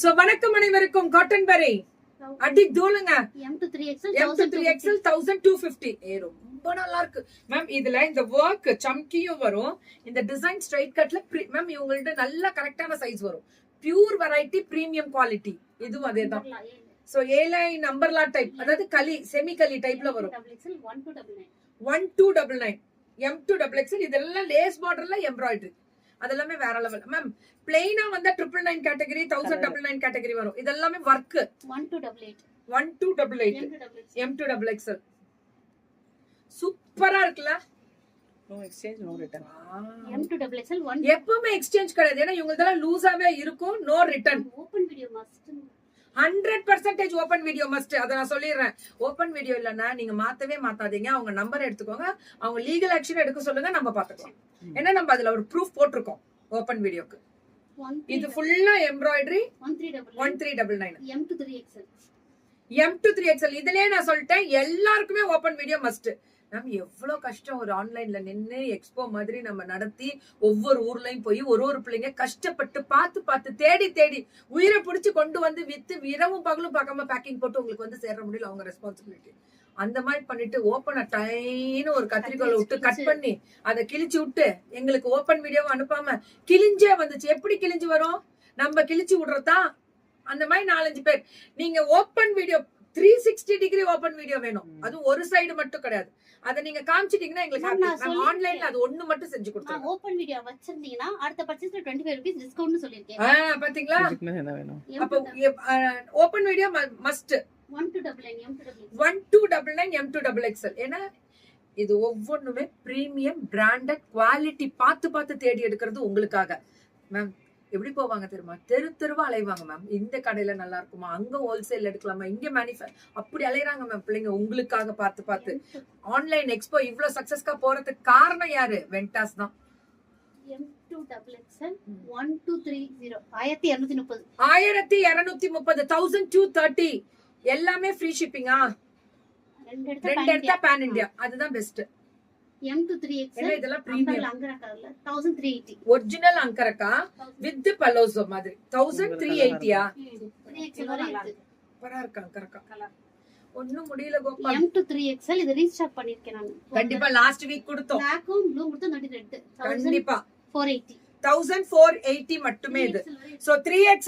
So வணக்கம் அனைவருக்கும் cotton பரை அடி தூளுங்க M2 M2 1250 ரொம்ப நல்லா இருக்கு மேம். இதுல இந்த வர்க் சம்கியும் வரும், இந்த டிசைன் ஸ்ட்ரைட் கட்ல மேம் இவங்கள்ட்ட நல்ல கரெக்டான சைஸ் வரும். பியூர் வெரைட்டி பிரீமியம் குவாலிட்டி இதுவும் அதேதான். சோ ஏலை நம்பர்லா டைப், அதாவது களி செமி களி டைப்ல வரும். 1299 M2XXL. இதெல்லாம் லேஸ் பார்டர்ல எம்ப்ராய்டரி, அதெல்லாமே வேற லெவல் மேம். பிளைனா வந்தா 999 கேட்டகரி, 1099 கேட்டகரி வரும். இதெல்லாமே வர்க் 1288 M2XXL. சூப்பரா இருக்குல்ல. No exchange no return. M2XXL எப்பவுமே எக்ஸ்சேஞ்ச் கிடையாது, ஏன்னா இவங்கதெல்லாம் லூசாவே இருக்கும். No return. Open video must. 100% open video must. அத நான் சொல்லிடுறேன். ஓபன் வீடியோ இல்லன்னா நீங்க மாத்தவே மாத்தாதீங்க. அவங்க நம்பர் எடுத்துக்கோங்க, அவங்க லீகல் ஆக்ஷன் எடுக்க சொல்லுங்க, நம்ம பாத்துக்கலாம். ஏன்னா நம்ம அதுல ஒரு ப்ரூஃப் போட்டிருக்கோம் ஓபன் வீடியோக்கு. இது ஃபுல்லா எம்ப்ராய்டரி 1399 M2XXL. இதுலயே நான் சொல்லிட்டேன், எல்லாருக்குமே ஓபன் வீடியோ மஸ்ட். நம்ம எவ்வளவு கஷ்டம் ஒரு ஆன்லைன்ல நின்னு எக்ஸ்போ மாதிரி நம்ம நடத்தி ஒவ்வொரு ஊர்லயும் போய் ஒரு பிள்ளைங்க கஷ்டப்பட்டு பார்த்து தேடி உயிரை பிடிச்சு கொண்டு வந்து வித்து இரவும் பகலும் பார்க்காம பேக்கிங் போட்டு உங்களுக்கு வந்து சேர்ற முடியல, அவங்க ரெஸ்பான்சிபிலிட்டி. அந்த மாதிரி பண்ணிட்டு ஓபன் டைன்னு ஒரு கத்திரிக்கோலை விட்டு கட் பண்ணி அதை கிழிச்சு விட்டு எங்களுக்கு ஓபன் வீடியோவை அனுப்பாம கிழிஞ்சே வந்துச்சு. எப்படி கிழிஞ்சு வரும்? நம்ம கிழிச்சு விடுறதா? அந்த மாதிரி 4-5 பேர். நீங்க open video 360 degree open video வேணும், அது ஒரு சைடு மட்டும் கிடையாது. அத நீங்க காமிச்சிட்டீங்கன்னா எங்களுக்கு நான் ஆன்லைன்ல அது ஒண்ணு மட்டும் செஞ்சு கொடுத்துறேன். ஓபன் வீடியோ வச்சிருந்தீங்கன்னா அடுத்த பர்ச்சேஸ்ல 25 ரூபீஸ் டிஸ்கவுண்ட் சொல்லிருக்கேன். பாத்தீங்களா? என்ன வேணும்? அப்ப ஓபன் வீடியோ மஸ்ட் 1299 M2XXL. ஏன்னா இது ஒவ்வொன்றுமே பிரீமியம் பிராண்டட் குவாலிட்டி பார்த்து தேடி எடுக்கிறது உங்களுக்காக மேம். எப்படி போவாங்க தெரியுமா? தெருவா அலைவாங்க மேம். இந்த கடையில நல்லா இருக்குமா, அங்க ஹோல்சேல் எடுக்கலாமா, இங்க அப்படி அலைறாங்க மேம் பிள்ளைங்க உங்களுக்காக பார்த்து. ஆன்லைன் எக்ஸ்போ இவ்வளவு சக்சஸ்கா போறதுக்கு காரணம் யாரு? வெண்டாஸ் தான். M2XXL 1230 1230 1230 எல்லாமே ஃப்ரீ ஷிப்பிங்கா? ரெண்டு எடுத்தா பேன் இந்தியா, அதுதான் பெஸ்ட். M2XXL இதெல்லாம் பிரீமியம் அங்கரக்கால 1380 ஒரிஜினல் அங்கரக்கா வித் பலோசோ மாதிரி 1380. 3XL வரை இருக்கு. சூப்பரா இருக்கு அங்கரக்கா. ஒண்ணும் முடியல கோபால். M2XXL இது ரீஸ்டாக் பண்ணிருக்கேன் நான். கண்டிப்பா லாஸ்ட் வீக் கொடுத்தோம். பிளாக்கும் ப்ளூ மட்டும் 32 கண்டிப்பா 1480 1480 மட்டுமே இது. So 3XL